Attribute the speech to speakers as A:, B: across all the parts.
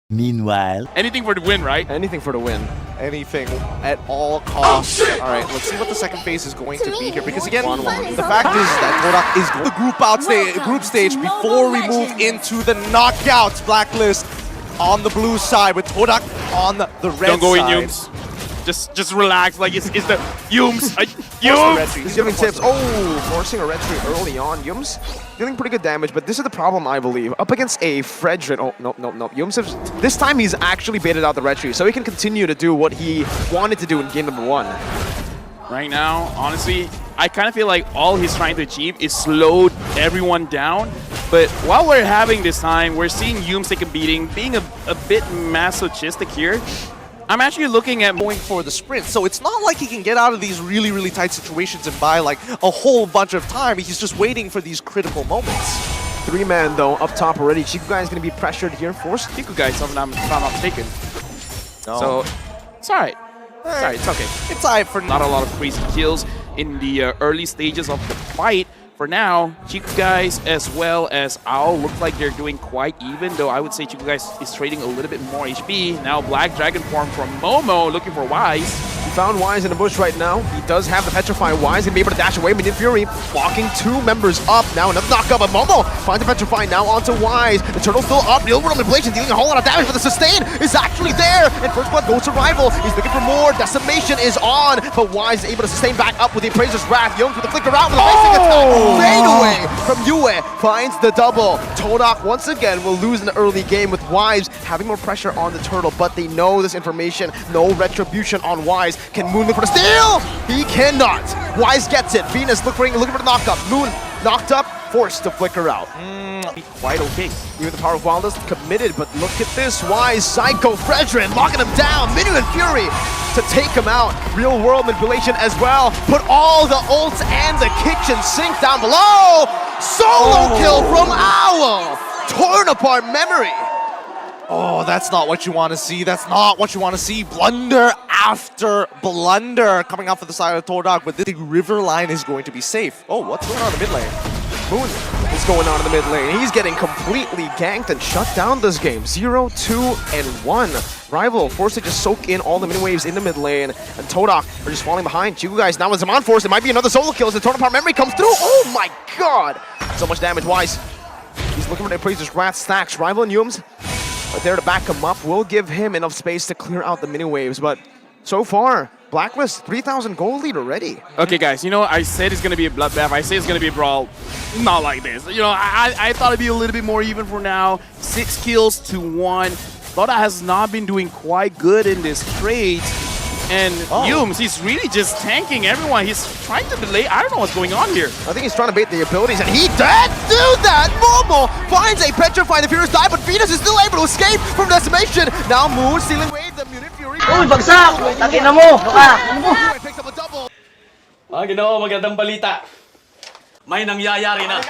A: Meanwhile,
B: anything for the win, right?
C: Anything for the win. Anything at all costs. All right, let's see what the second phase is going to be here. Because again, the fact is that Todak is the group stage before we move into the knockouts. Blacklist on the blue side with Todak on the red side.
B: Don't go in, Yums. Just relax. Like it's the Yums. Yums.
C: He's giving tips. Oh, forcing a red tree early on. Yums dealing pretty good damage, but this is the problem, I believe. Up against a Fredrin. Oh, no. Yums this time he's actually baited out the red tree, so he can continue to do what he wanted to do in game number 1.
B: Right now, honestly, I kind of feel like all he's trying to achieve is slow everyone down. But while we're having this time, we're seeing Yums take a beating, being a bit masochistic here. I'm actually looking at
C: going for the sprint, so it's not like he can get out of these really, really tight situations and buy like a whole bunch of time. He's just waiting for these critical moments. 3-man though, up top already. Chiku Guy is going to be pressured here, forced.
B: Chiku Guy, if I'm not mistaken.
C: No.
B: So, it's alright. Sorry, it's okay.
C: It's alright for
B: not a lot of crazy kills in the early stages of the fight. For now, Chiku Guys as well as Owl look like they're doing quite even, though I would say Chiku Guys is trading a little bit more HP. Now Black Dragon form from Momo looking for Wise.
C: He found Wise in the bush right now. He does have the Petrify. Wise and be able to dash away. Minion Fury blocking 2 members up. Now another knockup, but Momo finds the Petrify now onto Wise. The turtle's still up. The overall manipulation dealing a whole lot of damage, but the sustain is actually there. And first blood goes to Rival. He's looking for more. Decimation is on, but Wise is able to sustain back up with the Appraiser's Wrath. Young with the flicker out with a basic attack. Fade away from Yue. Finds the double. Todak once again will lose in the early game with Wise having more pressure on the turtle, but they know this information. No retribution on Wise. Can Moon look for the steal? He cannot. Wise gets it. Venus looking for the knockup. Moon knocked up, forced to flicker out.
B: Quite okay.
C: Even the power of Wildest committed, but look at this. Wise, Psycho, Fredrin locking him down. Minion Fury to take him out. Real world manipulation as well. Put all the ults and the kitchen sink down below. Solo kill from Owl. Torn apart memory. Oh, that's not what you want to see. That's not what you want to see. Blunder after blunder coming out for the side of Todak, but the river line is going to be safe. Oh, what's going on in the mid lane? Moon is going on in the mid lane. He's getting completely ganked and shut down this game. 0, 2, and 1. Rival forced to just soak in all the mini waves in the mid lane, and Todak are just falling behind. Chiku Guys now with Zaman Force. It might be another solo kill as the Torn Apart memory comes through. Oh my god! So much damage. Wise. He's looking for the Appraiser's Wrath stacks. Rival and Yums are there to back him up. Will give him enough space to clear out the mini waves, but so far, Blacklist, 3,000 gold lead already.
B: Okay, guys, you know, I said it's going to be a bloodbath. I say it's going to be a brawl. Not like this. You know, I thought it'd be a little bit more even for now. 6 kills to 1. Toda has not been doing quite good in this trade. And Yums, he's really just tanking everyone. He's trying to delay. I don't know what's going on here.
C: I think he's trying to bait the abilities, and he did do that! Momo finds a Petrify, the Furious die, but Venus is still able to escape from Decimation. Now Moon stealing away the Minion Fury.
D: Uy, bagsak! Takin na mo! Baka!
C: Picks up a double.
D: Ginoo, magandang balita. May nangyayari na.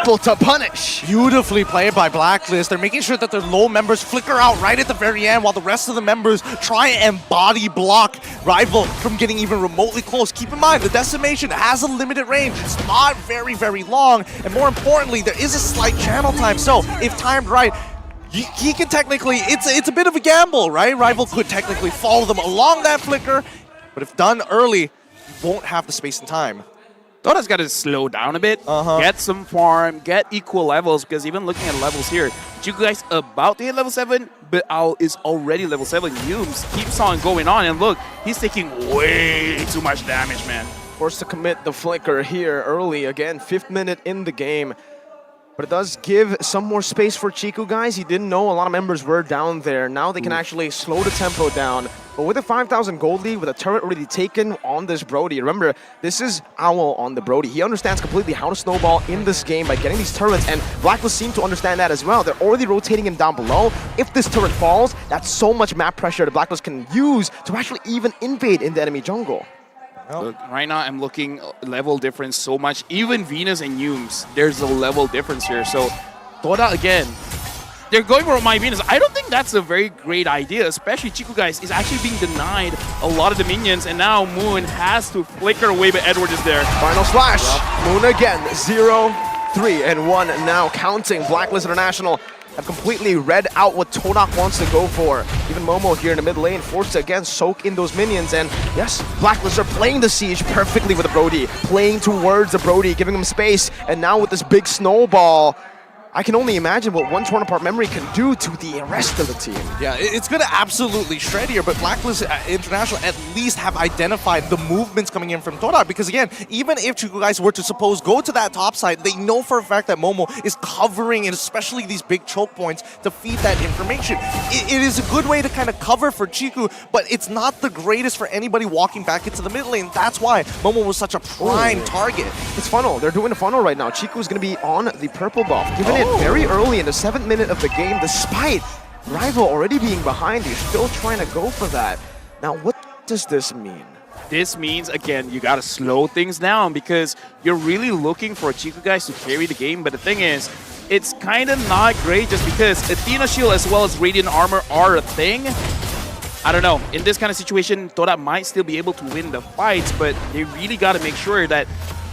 C: To punish. Beautifully played by Blacklist. They're making sure that their low members flicker out right at the very end while the rest of the members try and body block Rival from getting even remotely close. Keep in mind, the Decimation has a limited range. It's not very, very long. And more importantly, there is a slight channel time. So if timed right, he can technically, it's a bit of a gamble, right? Rival could technically follow them along that flicker, but if done early, you won't have the space and time.
B: Toda's got to slow down a bit, get some farm, get equal levels, because even looking at levels here, Chiku Guys about to hit level 7, but Owl is already level 7. Yums keeps on going on, and look, he's taking way too much damage, man.
C: Forced to commit the flicker here early, again, 5th minute in the game. But it does give some more space for Chiku Guys. He didn't know a lot of members were down there. Now they can actually slow the tempo down. But with a 5,000 gold lead, with a turret already taken on this Brody, remember, this is Owl on the Brody. He understands completely how to snowball in this game by getting these turrets, and Blacklist seem to understand that as well. They're already rotating him down below. If this turret falls, that's so much map pressure that Blacklist can use to actually even invade in the enemy jungle.
B: Look, right now I'm looking level difference so much. Even Venus and Yums, there's a level difference here. So Toda again, they're going for my Venus. I don't think that's a very great idea, especially Chiku Guys is actually being denied a lot of the minions, and now Moon has to flicker away, but Edward is there.
C: Final splash. Moon again, 0, 3, and 1 now counting. Blacklist International have completely read out what Todak wants to go for. Even Momo here in the mid lane, forced to again soak in those minions. And yes, Blacklist are playing the siege perfectly with the Brody, playing towards the Brody, giving him space. And now with this big snowball, I can only imagine what one torn apart memory can do to the rest of the team.
A: Yeah, it's going to absolutely shred here, but Blacklist International at least have identified the movements coming in from Todas, because again, even if you guys were to suppose go to that top side, they know for a fact that Momo is covering, and especially these big choke points, to feed that information. It is a good way to kind of cover for Chiku, but it's not the greatest for anybody walking back into the mid lane. That's why Momo was such a prime target.
C: It's funnel. They're doing a funnel right now. Chiku is going to be on the purple buff, given it very early in the 7th minute of the game, despite Rival already being behind. You're still trying to go for that. Now, what does this mean?
B: This means, again, you gotta slow things down because you're really looking for Chiku guys to carry the game. But the thing is, it's kind of not great just because Athena Shield as well as Radiant Armor are a thing. I don't know. In this kind of situation, Todak might still be able to win the fights, but they really gotta make sure that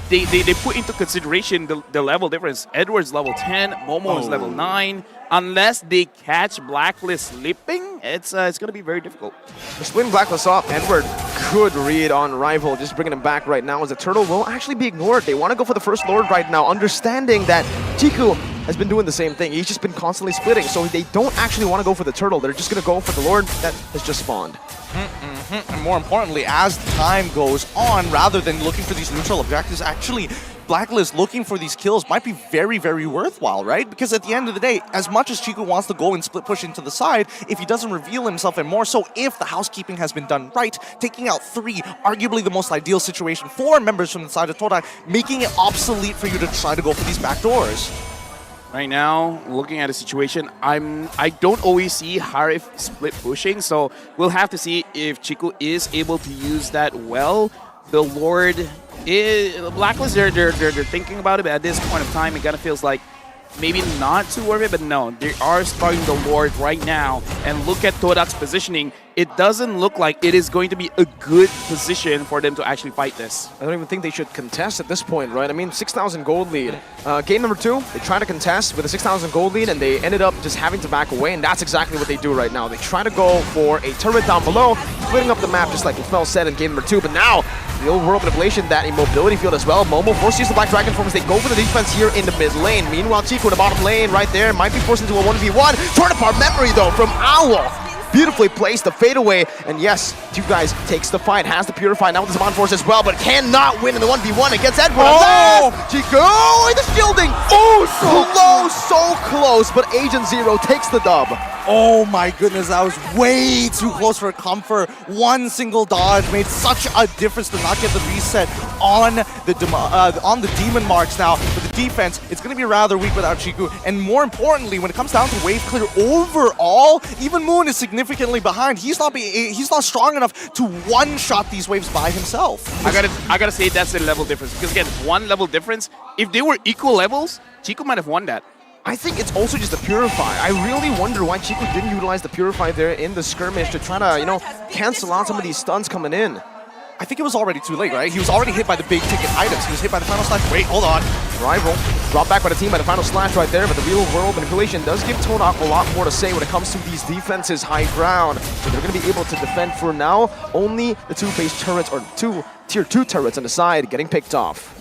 B: they put into consideration the level difference. Edward's level 10, Momo is level 9. Unless they catch Blacklist slipping, it's going to be very difficult.
C: The splitting Blacklist off, Edward could read on Rival, just bringing him back right now as the turtle will actually be ignored. They want to go for the first Lord right now, understanding that Chiku has been doing the same thing. He's just been constantly splitting, so they don't actually want to go for the turtle. They're just going to go for the Lord that has just spawned.
A: And more importantly, as time goes on, rather than looking for these neutral objectives, actually Blacklist looking for these kills might be very, very worthwhile, right? Because at the end of the day, as much as Chiku wants to go and split push into the side, if he doesn't reveal himself, and more so if the housekeeping has been done right, taking out 3, arguably the most ideal situation for members from the side of Todak, making it obsolete for you to try to go for these back doors.
B: Right now, looking at the situation, I don't always see Harif split pushing, so we'll have to see if Chiku is able to use that well. The Lord is Blacklist. They're thinking about it, but at this point of time, it kind of feels like maybe not too worth it. But no, they are starting the Lord right now, and look at Todak's positioning. It doesn't look like it is going to be a good position for them to actually fight this.
C: I don't even think they should contest at this point, right? I mean, 6,000 gold lead. Game number 2, they tried to contest with a 6,000 gold lead, and they ended up just having to back away, and that's exactly what they do right now. They try to go for a turret down below, splitting up the map just like Lefel said in game number 2, but now the old world manipulation, that immobility field as well. Momo forced to use the Black Dragon form as they go for the defense here in the mid lane. Meanwhile, Chiku in the bottom lane right there might be forced into a 1v1. Torn apart memory though from Owl. Beautifully placed, the fadeaway, and yes, two guys takes the fight, has the Purify now with the Zaman Force as well, but cannot win in the 1v1 against Edward. Chiku, the shielding! Oh, so close, but Agent Zero takes the dub.
A: Oh my goodness, that was way too close for comfort. One single dodge made such a difference to not get the reset on the demon marks now. For the defense, it's going to be rather weak without Chiku. And more importantly, when it comes down to wave clear overall, even Moon is significantly behind. He's not strong enough to one-shot these waves by himself.
B: I gotta say that's the level difference. Because again, 1 level difference. If they were equal levels, Chiku might have won that.
C: I think it's also just the Purify. I really wonder why Chiku didn't utilize the Purify there in the skirmish to try to, you know, cancel out some of these stuns coming in.
A: I think it was already too late, right? He was already hit by the big ticket items. He was hit by the final slash. Wait, hold on.
C: Rival brought back by the team by the final slash right there, but the real world manipulation does give Todak a lot more to say when it comes to these defenses high ground. So they're going to be able to defend for now. Only the 2 base turrets, or 2 tier 2 turrets on the side getting picked off.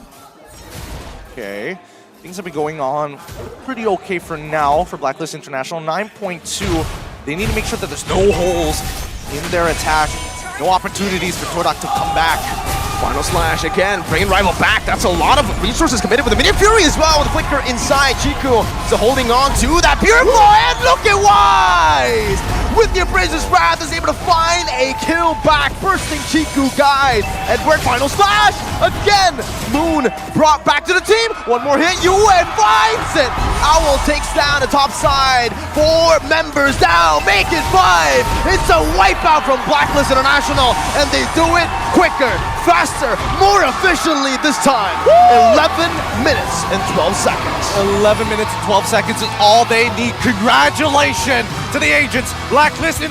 A: Okay. Things have been going on pretty okay for now for Blacklist International. 9.2. They need to make sure that there's no holes in their attack. No opportunities for Todak to come back.
C: Final slash again, bringing Rival back. That's a lot of resources committed with the Minion Fury as well with the Flicker inside. Chiku so holding on to that Purify, and look at Wise! With the Abraser's Wrath is able to find a kill back, bursting Chiku guys. Edward, final slash again. Moon brought back to the team. One more hit, UN finds it. Owl takes down the top side. 4 members down, make it 5. It's a wipeout from Blacklist International, and they do it quicker, faster, more efficiently this time. 11 minutes and 12 seconds.
A: 11 minutes and 12 seconds is all they need. Congratulations to the agents. Blacklist